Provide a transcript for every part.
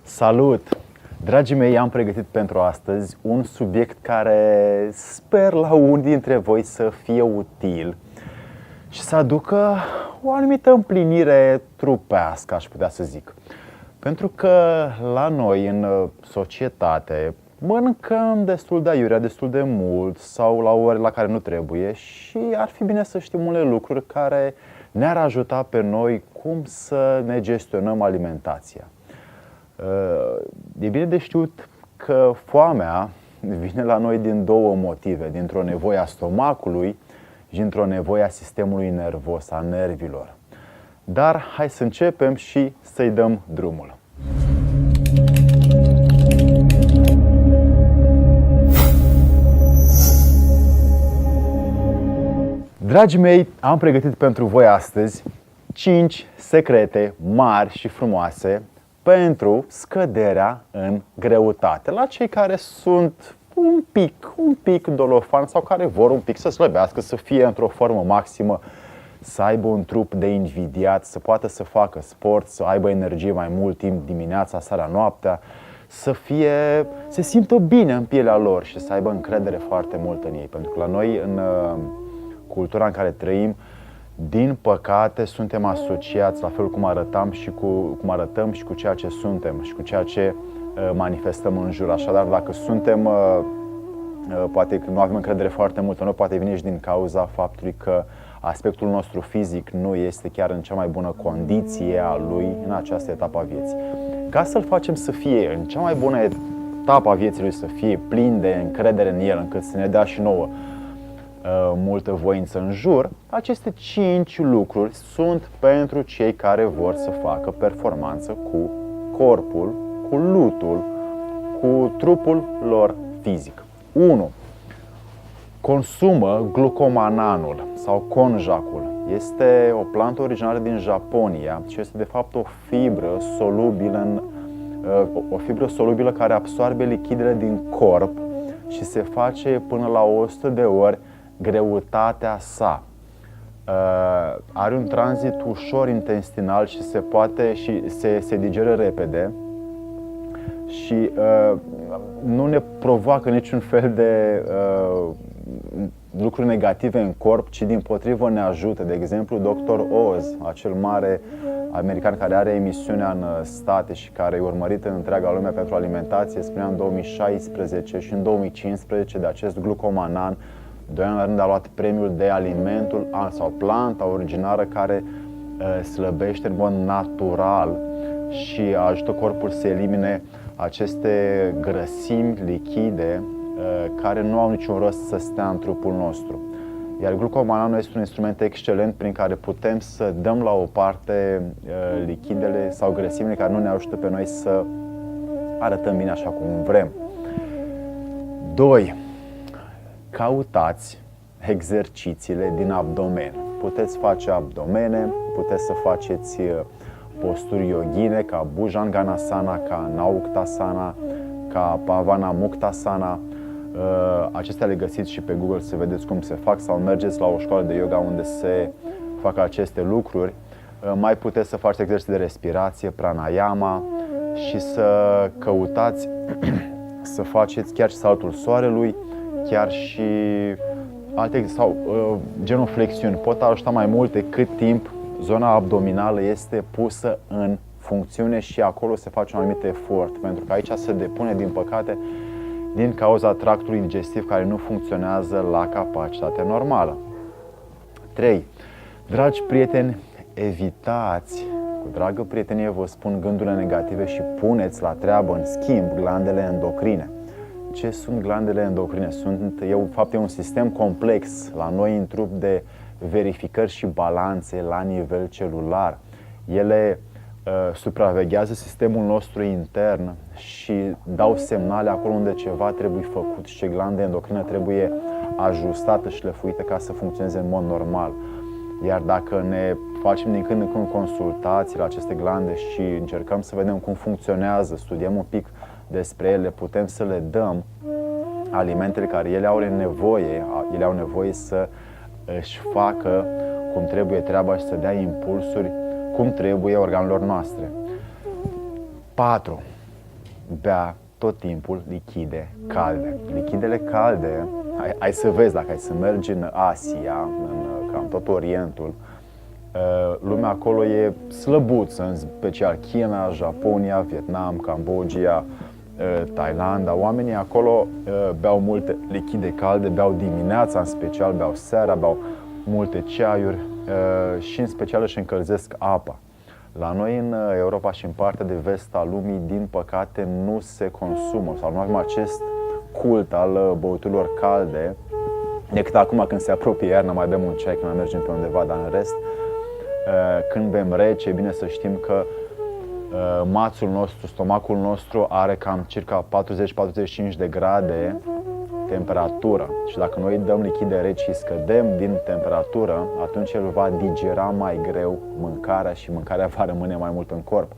Salut! Dragii mei, am pregătit pentru astăzi un subiect care sper la unii dintre voi să fie util și să aducă o anumită împlinire trupească, aș putea să zic. Pentru că la noi, în societate, mâncăm destul de aiurea, destul de mult sau la ore la care nu trebuie și ar fi bine să știm unele lucruri care ne-ar ajuta pe noi cum să ne gestionăm alimentația. E bine de știut că foamea vine la noi din două motive, dintr-o nevoie a stomacului și dintr-o nevoie a sistemului nervos, a nervilor. Dar hai să începem și să-i dăm drumul. Dragii mei, am pregătit pentru voi astăzi 5 secrete mari și frumoase pentru scăderea în greutate la cei care sunt un pic dolofani sau care vor un pic să slăbească, să fie într-o formă maximă, să aibă un trup de invidiat, să poată să facă sport, să aibă energie mai mult timp dimineața, seara, noaptea, să se simtă bine în pielea lor și să aibă încredere foarte mult în ei. Pentru că la noi, în cultura în care trăim, din păcate, suntem asociați la fel cum arătăm și cu ceea ce suntem și cu ceea ce manifestăm în jur. Așadar, dacă poate că nu avem încredere foarte mult în noi, poate vine și din cauza faptului că aspectul nostru fizic nu este chiar în cea mai bună condiție a lui în această etapă a vieții. Ca să-l facem să fie în cea mai bună etapă a vieții lui, să fie plin de încredere în el, încât să ne dea și nouă multă voință în jur, aceste 5 lucruri sunt pentru cei care vor să facă performanță cu corpul, cu lutul, cu trupul lor fizic. 1. Consumă glucomananul sau konjacul. Este o plantă originară din Japonia și este de fapt o fibră solubilă care absorbe lichidele din corp și se face până la 100 de ori greutatea sa. Are un tranzit ușor intestinal și se digeră repede și nu ne provoacă niciun fel de lucruri negative în corp, ci dimpotrivă ne ajută. De exemplu, Dr. Oz, acel mare american care are emisiunea în state și care e urmărit în întreaga lume pentru alimentație, spunea în 2016 și în 2015 de acest glucomanan. 2 ani la rând a luat premiul de alimentul sau planta originară care slăbește în mod natural și ajută corpul să elimine aceste grăsimi lichide care nu au niciun rost să stea în trupul nostru. Iar glucomananul este un instrument excelent prin care putem să dăm la o parte lichidele sau grăsimile care nu ne ajută pe noi să arătăm bine așa cum vrem. 2. Cautați exercițiile din abdomen. Puteți face abdomene, puteți să faceți posturi yoghine ca Bhujanganasana, ca Nauktasana, ca Pavanamuktasana. Acestea le găsiți și pe Google să vedeți cum se fac sau mergeți la o școală de yoga unde se fac aceste lucruri. Mai puteți să faceți exerciții de respirație, pranayama și să căutați să faceți chiar și saltul soarelui, chiar și alte sau genul flexiuni. Pot ajuta mai multe cât timp zona abdominală este pusă în funcțiune și acolo se face un anumit efort, pentru că aici se depune, din păcate, din cauza tractului digestiv care nu funcționează la capacitate normală. 3. Dragi prieteni, evitați, cu dragă prietenie vă spun, gândurile negative și puneți la treabă, în schimb, glandele endocrine. Ce sunt glandele endocrine? E un sistem complex la noi în trup de verificări și balanțe la nivel celular. Ele supraveghează sistemul nostru intern și dau semnale acolo unde ceva trebuie făcut și ce glandă endocrină trebuie ajustată și șlefuită ca să funcționeze în mod normal. Iar dacă ne facem din când în când consultații la aceste glande și încercăm să vedem cum funcționează, studiem un pic despre ele, putem să le dăm alimentele care ele au nevoie să își facă cum trebuie treaba și să dea impulsuri cum trebuie organelor noastre. 4. bea tot timpul lichide calde. Lichidele calde, hai să vezi, dacă ai să mergi în Asia, în cam tot Orientul, lumea acolo e slăbuță, în special China, Japonia, Vietnam, Cambodgia, Thailanda. Oamenii acolo beau multe lichide calde, beau dimineața în special, beau seara, beau multe ceaiuri și în special își încălzesc apa. La noi în Europa și în partea de vest a lumii, din păcate, nu se consumă sau nu avem acest cult al băuturilor calde, decât acum când se apropie iarna, mai bem un ceai când mai mergem pe undeva, dar în rest, când bem rece, e bine să știm că mațul nostru, stomacul nostru are cam circa 40-45 de grade temperatură și dacă noi dăm lichide reci și scădem din temperatură, atunci el va digera mai greu mâncarea și mâncarea va rămâne mai mult în corp.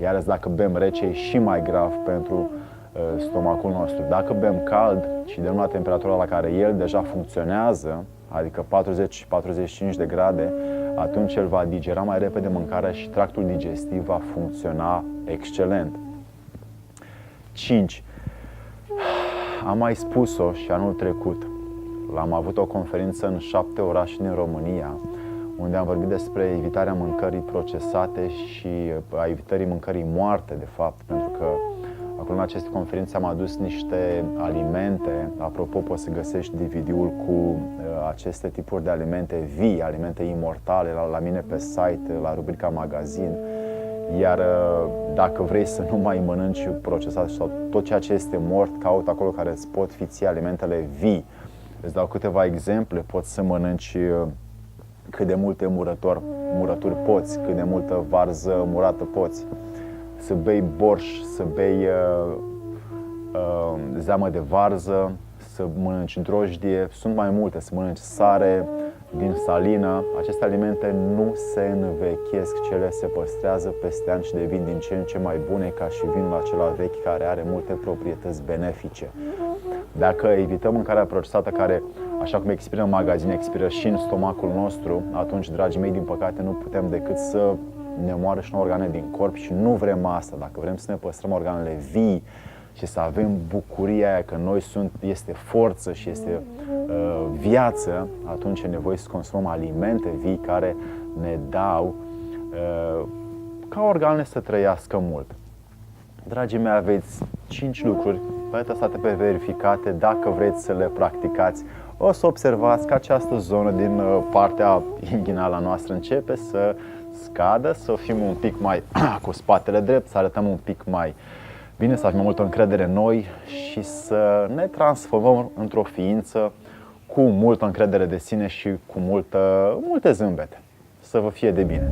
Iar dacă bem rece, e și mai grav pentru stomacul nostru. Dacă bem cald și dăm la temperatura la care el deja funcționează, adică 40-45 de grade, atunci el va digera mai repede mâncarea și tractul digestiv va funcționa excelent. 5. Am mai spus-o și anul trecut. Am avut o conferință în 7 orașe din România, unde am vorbit despre evitarea mâncării procesate și a evitării mâncării moarte, de fapt, pentru că acolo în aceste conferințe am adus niște alimente. Apropo, poți să găsești DVD-ul cu aceste tipuri de alimente vii, alimente imortale, la mine pe site, la rubrica magazin. Iar dacă vrei să nu mai mănânci procesat sau tot ceea ce este mort, caut acolo care îți pot fi ție alimentele vii. Îți dau câteva exemple, poți să mănânci cât de multe murături poți, cât de multă varză murată poți. Să bei borș, să bei zeamă de varză, să mănânci drojdie, sunt mai multe, să mănânci sare din salină. Aceste alimente nu se învechesc, cele se păstrează peste ani și devin din ce în ce mai bune, ca și vinul acela vechi care are multe proprietăți benefice. Dacă evităm mâncarea procesată, care, așa cum expiră în magazin, expiră și în stomacul nostru, atunci, dragii mei, din păcate, nu putem decât să ne moară și în organe din corp și nu vrem asta. Dacă vrem să ne păstrăm organele vii și să avem bucuria aia că noi este forță și este viață, atunci e nevoie să consumăm alimente vii care ne dau ca organele să trăiască mult. Dragii mei, aveți 5 lucruri testate pe verificate. Dacă vreți să le practicați, o să observați că această zonă din partea inghinală noastră începe să scadă, să fim un pic mai cu spatele drept, să arătăm un pic mai bine, să avem mai multă încredere în noi și să ne transformăm într-o ființă cu multă încredere de sine și cu multe zâmbete. Să vă fie de bine!